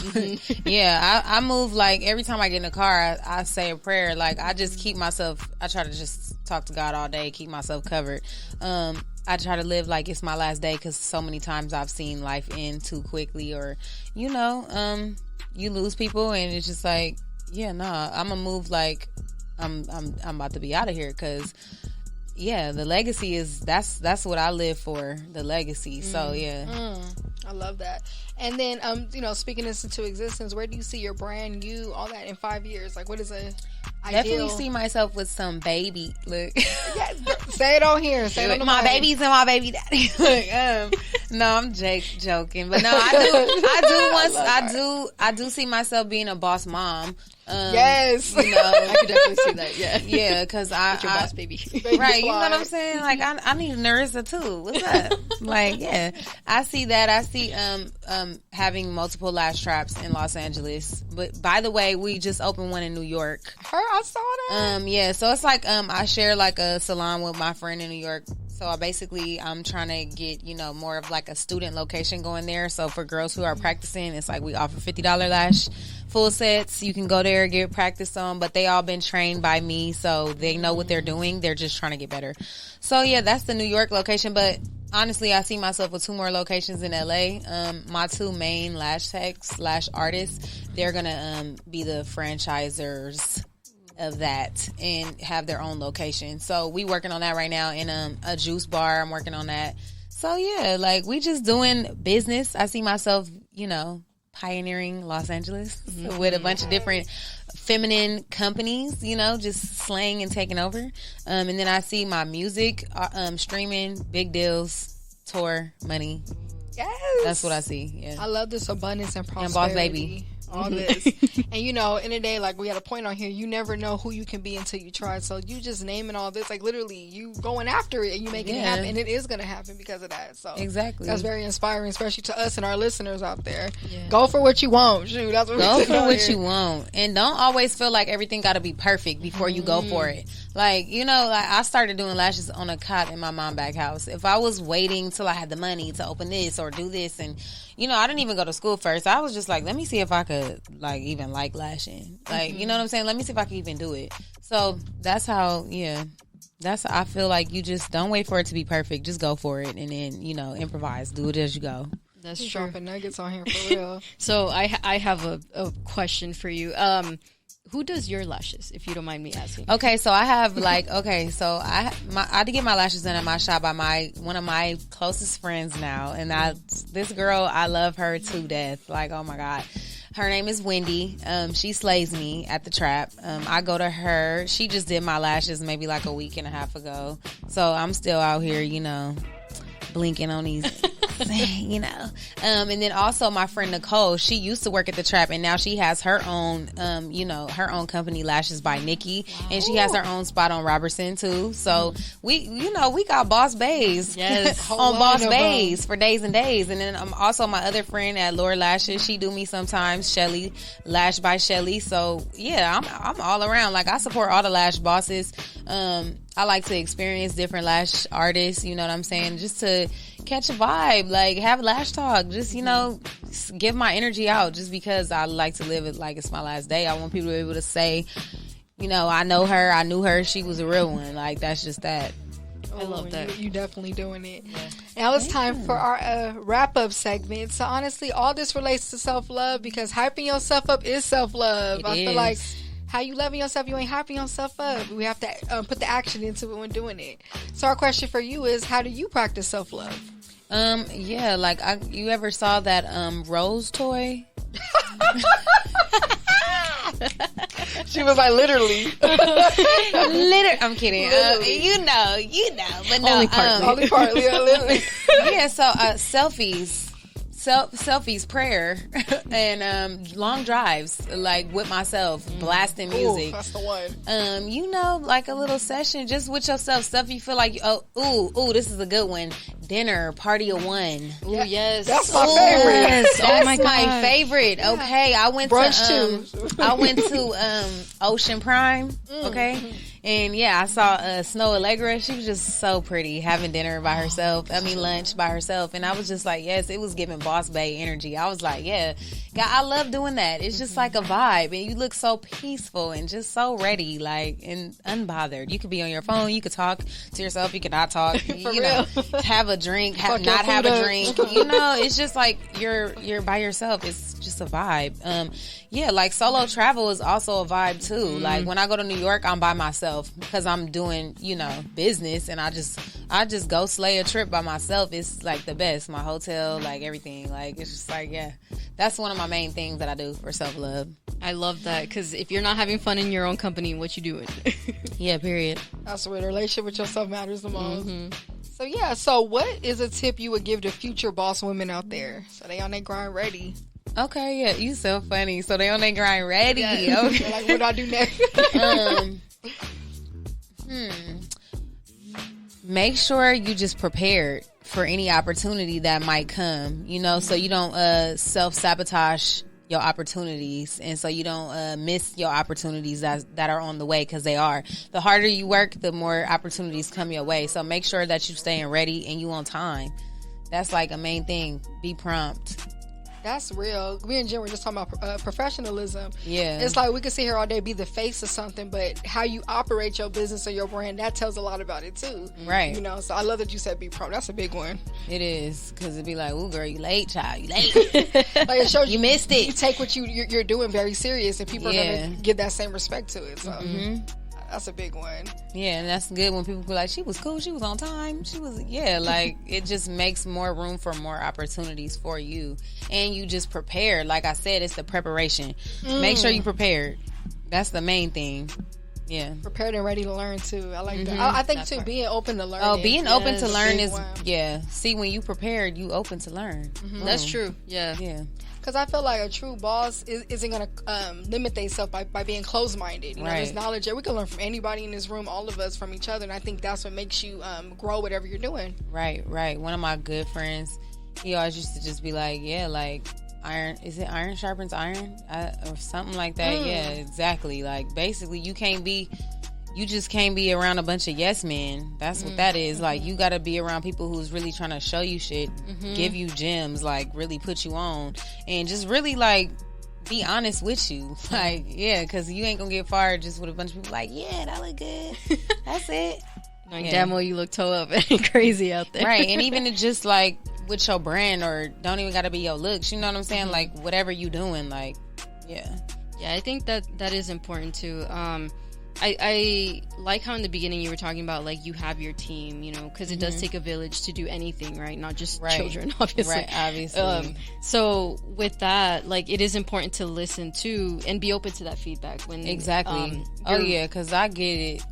Yeah, I move like every time I get in the car, I say a prayer. Like I just keep myself, I try to just talk to God all day, keep myself covered. I try to live like it's my last day because so many times I've seen life end too quickly, or, you know, you lose people and it's just like, yeah, nah, I'm going to move like I'm about to be out of here because... yeah, the legacy is that's what I live for, the legacy. So yeah, I love that. And then you know, speaking this into existence, where do you see your brand, you, all that in 5 years? Like, what is a ideal? Definitely see myself with some baby. Look, yeah, say it on here. Say it on my babies and my baby daddy. Look, no, I'm joking, but no, I do see myself being a boss mom. Yes, you know, I could definitely see that. Yeah, because your boss baby, right? You know what I'm saying? Like, I need Narissa too. What's up? Like, yeah, I see that. I see having multiple lash traps in Los Angeles. But by the way, we just opened one in New York. I saw that. Yeah, so it's like I share like a salon with my friend in New York. So I'm trying to get, you know, more of like a student location going there. So for girls who are practicing, it's like we offer $50 lash full sets. You can go there, get practice on, but they all been trained by me, so they know what they're doing. They're just trying to get better. So yeah, that's the New York location. But honestly, I see myself with 2 more locations in LA. My 2 main lash techs, lash artists, they're gonna be the franchisors of that and have their own location. So we working on that right now in a juice bar. I'm working on that. So yeah, like we just doing business. I see myself, you know, pioneering Los Angeles with a bunch of different feminine companies, you know, just slaying and taking over. And then I see my music streaming, big deals, tour, money. Yes, that's what I see. Yeah, I love this abundance and prosperity. And boss baby. All this. And you know, in a day, like we had a point on here, you never know who you can be until you try. So you just naming all this, like literally you going after it and you making it happen, and it is going to happen because of that. So exactly, that's very inspiring, especially to us and our listeners out there. Go for what you want. Shoot, that's what go for what you want, and don't always feel like everything got to be perfect before you go for it. Like, you know, like I started doing lashes on a cot in my mom back house. If I was waiting till I had the money to open this or do this, and you know, I didn't even go to school first. I was just like, let me see if I could like even like lashing. Like, you know what I'm saying? Let me see if I can even do it. So that's how, I feel like you just don't wait for it to be perfect. Just go for it, and then, you know, improvise. Do it as you go. That's true. Dropping nuggets on here for real. So I have a question for you. Who does your lashes, if you don't mind me asking? Okay, so I have I did get my lashes done at my shop by one of my closest friends now, and this girl, I love her to death. Like, oh my God. Her name is Wendy. She slays me at the trap. I go to her. She just did my lashes maybe like a week and a half ago. So I'm still out here, you know, blinking on these you know. And then also my friend Nicole, she used to work at the Trap, and now she has her own, her own company, Lashes by Nikki, and she has her own spot on Robertson too. So we got boss bays, yes, on boss bays for days and days. And then also my other friend at Lord Lashes, she do me sometimes, Shelly, Lash by Shelly. So yeah, I'm all around. Like I support all the lash bosses. I like to experience different lash artists, you know what I'm saying? Just to catch a vibe, like have lash talk, just, give my energy out, just because I like to live it like it's my last day. I want people to be able to say, I know her, I knew her, she was a real one. Like, that's just that. I love that. You definitely doing it. Yeah. Now it's time for our wrap-up segment. So honestly, all this relates to self-love, because hyping yourself up is self-love. I feel like how you loving yourself, you ain't hyping yourself up. We have to put the action into it when doing it. So our question for you is, how do you practice self-love? You ever saw that Rose toy? She was like, literally. I'm kidding. You know, but no. Only partly, literally. Yeah, so selfies, prayer, and long drives, like with myself, blasting music. Ooh, that's the one. Like a little session just with yourself, stuff you feel like, this is a good one. Dinner, party of one. Ooh, yes. That's my favorite. Yes, that's my my favorite. Okay, I went brunch to I went to Ocean Prime. Okay. And I saw Snow Allegra. She was just so pretty, having dinner by herself. Lunch by herself. And I was just like, yes, it was giving Boss Bae energy. I was like, yeah, God, I love doing that. It's just like a vibe. And you look so peaceful and just so ready, like, and unbothered. You could be on your phone. You could talk to yourself. You could not talk. Have a drink, not have a drink. It's just like you're by yourself. It's just a vibe. Like solo travel is also a vibe too. Like when I go to New York, I'm by myself because I'm doing, business, and I just go slay a trip by myself. It's like the best. My hotel, like everything. Like it's just like, that's one of my main things that I do for self-love. I love that, because if you're not having fun in your own company, what you doing? Yeah, period. That's where the relationship with yourself matters the most. So what is a tip you would give to future boss women out there so they on their grind ready? Okay, yeah, you so funny. So they on their grind ready. Yeah. Okay. Like, what do I do next? Make sure you just prepared for any opportunity that might come, so you don't self-sabotage your opportunities, and so you don't miss your opportunities that are on the way, because they are. The harder you work, the more opportunities come your way. So make sure that you staying ready and you on time. That's like a main thing. Be prompt. That's real. Me and Jen were just talking about professionalism. Yeah. It's like we could sit here all day, be the face of something, but how you operate your business or your brand, that tells a lot about it too. Right. So I love that you said be prompt. That's a big one. It is, because it'd be like, ooh, girl, you late, child. You late. Like, it shows you missed it. You take what you're doing very serious, and people are going to give that same respect to it. So that's a big one. Yeah, and that's good when people be like, she was cool, she was on time, she was, like, it just makes more room for more opportunities for you. And you just prepared. Like I said, it's the preparation. Make sure you prepared. That's the main thing. Yeah. Prepared and ready to learn too. I like that. I think too, being open to learn. Oh, being open to learn is, see, when you prepared, you open to learn. That's true. Yeah. Yeah. Because I feel like a true boss isn't going to limit themselves by being closed-minded. There's knowledge there. We can learn from anybody in this room, all of us, from each other. And I think that's what makes you grow whatever you're doing. Right. One of my good friends, he always used to just be like, iron, is it iron sharpens iron? Or something like that. Yeah, exactly. Like, basically, you just can't be around a bunch of yes men. That's what that is. Like, you gotta be around people who's really trying to show you shit, give you gems, like really put you on, and just really like be honest with you. Like, because you ain't gonna get fired just with a bunch of people like, that look good. That's it. Like, damn well, you look toe up and crazy out there. Right. And even just like with your brand, or don't even gotta be your looks, you know what I'm saying? Like, whatever you doing, like, yeah, I think that is important too. I like how in the beginning you were talking about, like, you have your team, because it does take a village to do anything, right? Not just children, obviously. Right, obviously. So with that, like, it is important to listen to and be open to that feedback. Exactly. Because I get it.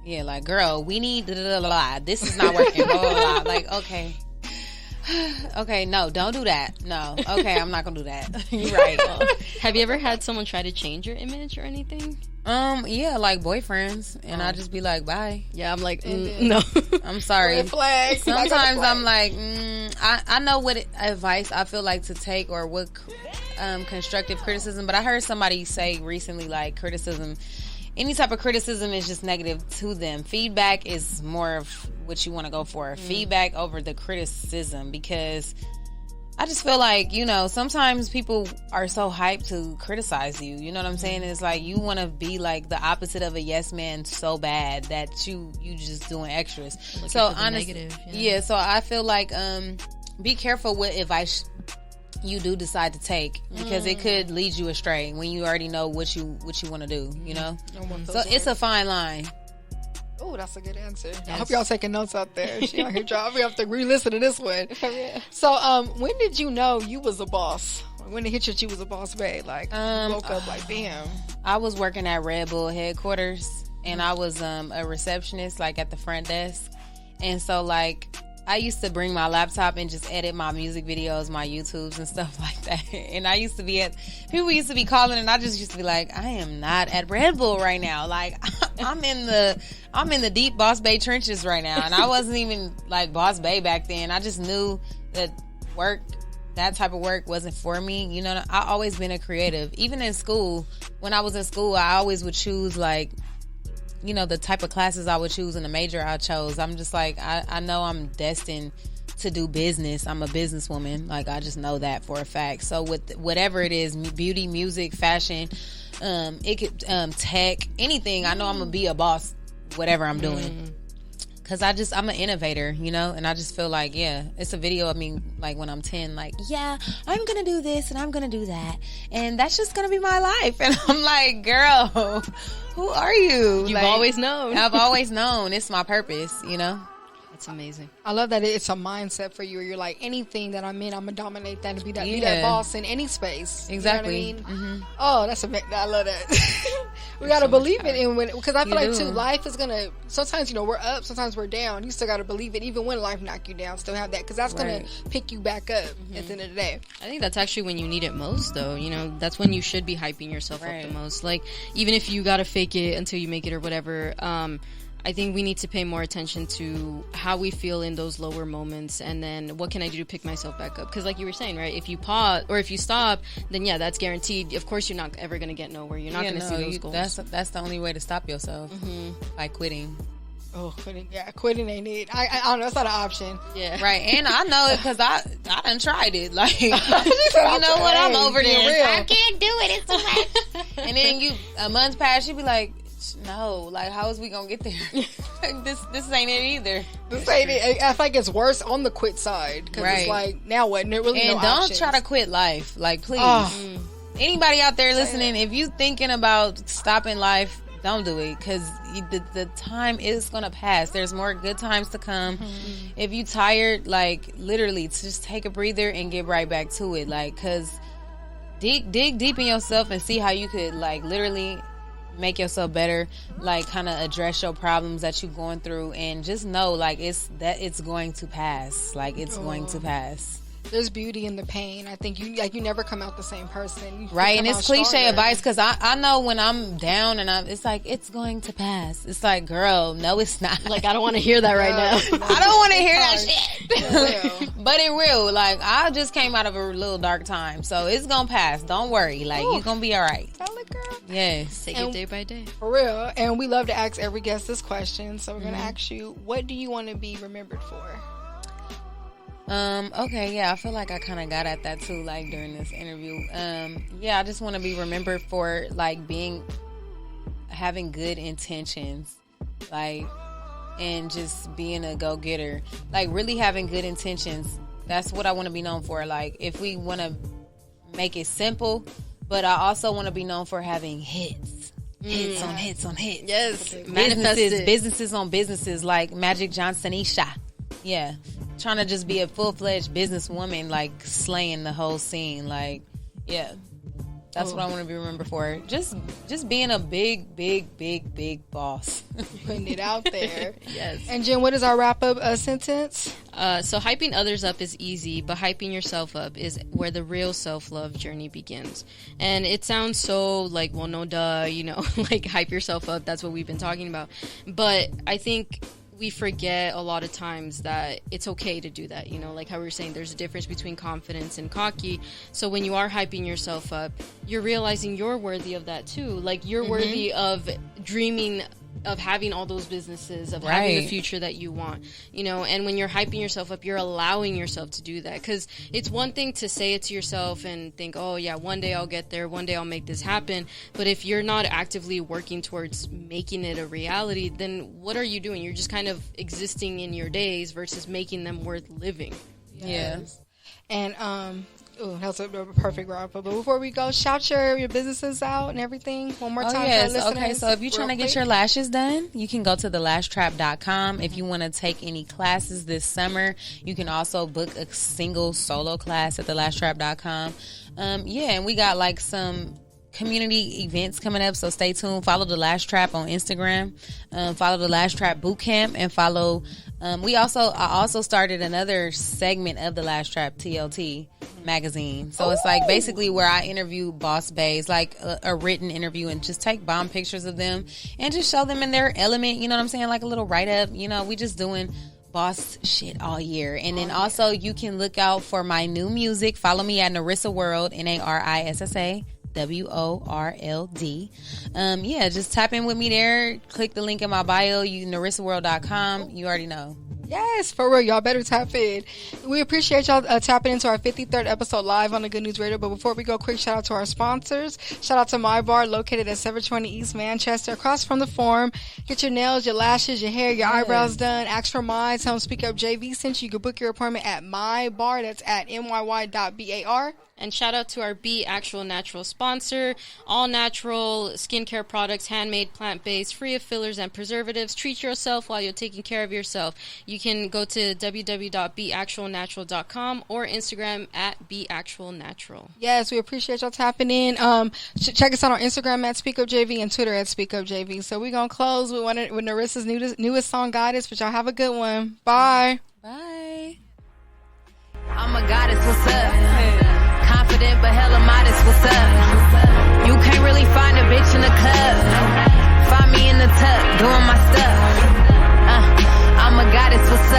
Yeah, like, girl, we need this is not working. Blah, blah, blah. Like, okay. Okay, no, don't do that. No. Okay, I'm not gonna do that. You're right. Have you ever had someone try to change your image or anything? Yeah, like boyfriends, and I just be like, bye. Yeah, I'm like, no. I'm sorry. Red flag. Sometimes I'm like, I know what advice I feel like to take or what constructive criticism, but I heard somebody say recently, like, criticism, any type of criticism is just negative to them. Feedback is more of what you want to go for. Feedback over the criticism, because I just feel like, you know, sometimes people are so hyped to criticize you. You know what I'm saying? It's like you want to be like the opposite of a yes man so bad that you just doing extras. So honestly, yeah. So I feel like be careful what advice you do decide to take, because it could lead you astray when you already know what you want to do. You know, so it's a fine line. Oh, that's a good answer. Yes. I hope y'all taking notes out there. She on her job. We have to re-listen to this one. So, when did you know you was a boss? When it hit you that you was a boss, babe? Like, you woke up like, damn. I was working at Red Bull headquarters, and I was a receptionist, like, at the front desk. And so, like, I used to bring my laptop and just edit my music videos, my YouTubes and stuff like that. And I used to be people used to be calling, and I just used to be like, I am not at Red Bull right now. Like, I'm in the deep Boss Bay trenches right now. And I wasn't even like Boss Bay back then. I just knew that that type of work wasn't for me. You know, I always been a creative. Even in school, when I was in school, I always would choose, like, you know, the type of classes I would choose and the major I chose. I'm just like, I know I'm destined to do business. I'm a businesswoman. Like, I just know that for a fact. So with whatever it is, beauty, music, fashion, it could, tech, anything, I know I'm gonna be a boss, whatever I'm doing. Cause I'm an innovator, you know, and I just feel like, yeah, it's a video of me, like, when I'm 10, like, yeah, I'm gonna do this and I'm gonna do that, and that's just gonna be my life. And I'm like, girl, who are you? You've like, always known. I've always known. It's my purpose, you know. That's amazing. I love that it's a mindset for you, where you're like, anything that I'm in, I'm gonna dominate that and be that boss in any space. Exactly. You know what I mean? Oh, that's amazing. I love that. We gotta believe it, and because I feel like too, life is gonna. Sometimes, you know, we're up, sometimes we're down. You still gotta believe it, even when life knock you down. Still have that, because that's gonna pick you back up at the end of the day. I think that's actually when you need it most, though. You know, that's when you should be hyping yourself up the most. Like, even if you gotta fake it until you make it or whatever. I think we need to pay more attention to how we feel in those lower moments, and then what can I do to pick myself back up? Because, like you were saying, right, if you pause or if you stop, then yeah, that's guaranteed. Of course, you're not ever going to get nowhere. You're not going to see those goals. That's the only way to stop yourself, by quitting. Oh, quitting! Yeah, quitting ain't it. I don't know. It's not an option. Yeah, right. And I know it because I done tried it. Like, you know what? I'm over this. I can't do it. It's too much. And then a month pass, you be like, no, like, how is we gonna get there? Like, this ain't it either. This ain't it. I feel like it's worse on the quit side, because it's like, now what? And really, and no don't options. try to quit life. Like, please, anybody out there listening, if you thinking about stopping life, don't do it, because the time is gonna pass. There's more good times to come. If you tired, like, literally, just take a breather and get right back to it. Like, because dig deep in yourself and see how you could, like, literally make yourself better, like, kind of address your problems that you're going through, and just know, like, it's going to pass. Like, it's going to pass. There's beauty in the pain. I think you never come out the same person. Right, and it's cliche advice, because I know when I'm down and it's like, it's going to pass. It's like, girl, no, it's not. Like, I don't want to hear that right now. I don't want to hear that shit. But it will. Like, I just came out of a little dark time, so it's gonna pass. Don't worry. Like, you're gonna be all right. Tell it, girl. Yes. Take it day by day. For real. And we love to ask every guest this question, so we're gonna ask you, what do you want to be remembered for? Okay, yeah, I feel like I kind of got at that too, like, during this interview. Yeah, I just want to be remembered for, like, having good intentions, like, and just being a go-getter, like, really having good intentions. That's what I want to be known for. Like, if we want to make it simple, but I also want to be known for having hits. Hits on hits on hits. Yes. Businesses on businesses, like Magic Johnsonisha. Yeah. Trying to just be a full-fledged businesswoman, like, slaying the whole scene. Like, yeah. That's what I want to be remembered for. Just being a big, big, big, big boss. Putting it out there. Yes. And Jen, what is our wrap-up sentence? So hyping others up is easy, but hyping yourself up is where the real self-love journey begins. And it sounds so like, well, no duh, you know, like hype yourself up. That's what we've been talking about. But I think we forget a lot of times that it's okay to do that, you know, like how we were saying, there's a difference between confidence and cocky. So when you are hyping yourself up, you're realizing you're worthy of that too. Like you're worthy of dreaming of having all those businesses, of having the future that you want, you know. And when you're hyping yourself up, you're allowing yourself to do that, because it's one thing to say it to yourself and think, oh yeah, one day I'll get there, one day I'll make this happen. But if you're not actively working towards making it a reality, then what are you doing? You're just kind of existing in your days versus making them worth living. Yes. And that's a perfect wrap up. But before we go, shout your businesses out and everything one more time. For our listeners. Okay, so if you're trying to get your lashes done, you can go to thelashtrap.com. If you want to take any classes this summer, you can also book a single solo class at thelashtrap.com. And we got like some community events coming up, so stay tuned. Follow the Lash Trap on Instagram, follow the Lash Trap Bootcamp, and follow I also started another segment of the Lash Trap TLT magazine. So it's like basically where I interview boss babes, like a written interview, and just take bomb pictures of them and just show them in their element, you know what I'm saying, like a little write-up. You know, we just doing boss shit all year. And then also you can look out for my new music. Follow me at Narissa World, NARISSA WORLD. Just tap in with me there. Click the link in my bio. NarissaWorld.com. You already know. Yes, for real. Y'all better tap in. We appreciate y'all tapping into our 53rd episode live on the Good News Radio. But before we go, quick shout out to our sponsors. Shout out to My Bar, located at 720 East Manchester, across from the Forum. Get your nails, your lashes, your hair, your eyebrows done. Ask for mine. Tell them Speak Up JV sent you. You can book your appointment at My Bar. That's at MYY.BAR. And shout out to our Be Actual Natural sponsor. All natural skincare products, handmade, plant-based, free of fillers and preservatives. Treat yourself while you're taking care of yourself. You can go to www.beactualnatural.com or Instagram at beactualnatural. Yes, we appreciate y'all tapping in. Check us out on Instagram at SpeakUpJV and Twitter at SpeakUpJV. So we're going to close with Narissa's newest song, Goddess, but y'all have a good one. Bye. Bye. I'm a goddess, what's up? Confident but hella modest, what's up? You can't really find a bitch in the club. Find me in the tub, doing my stuff. I'm a goddess, what's up?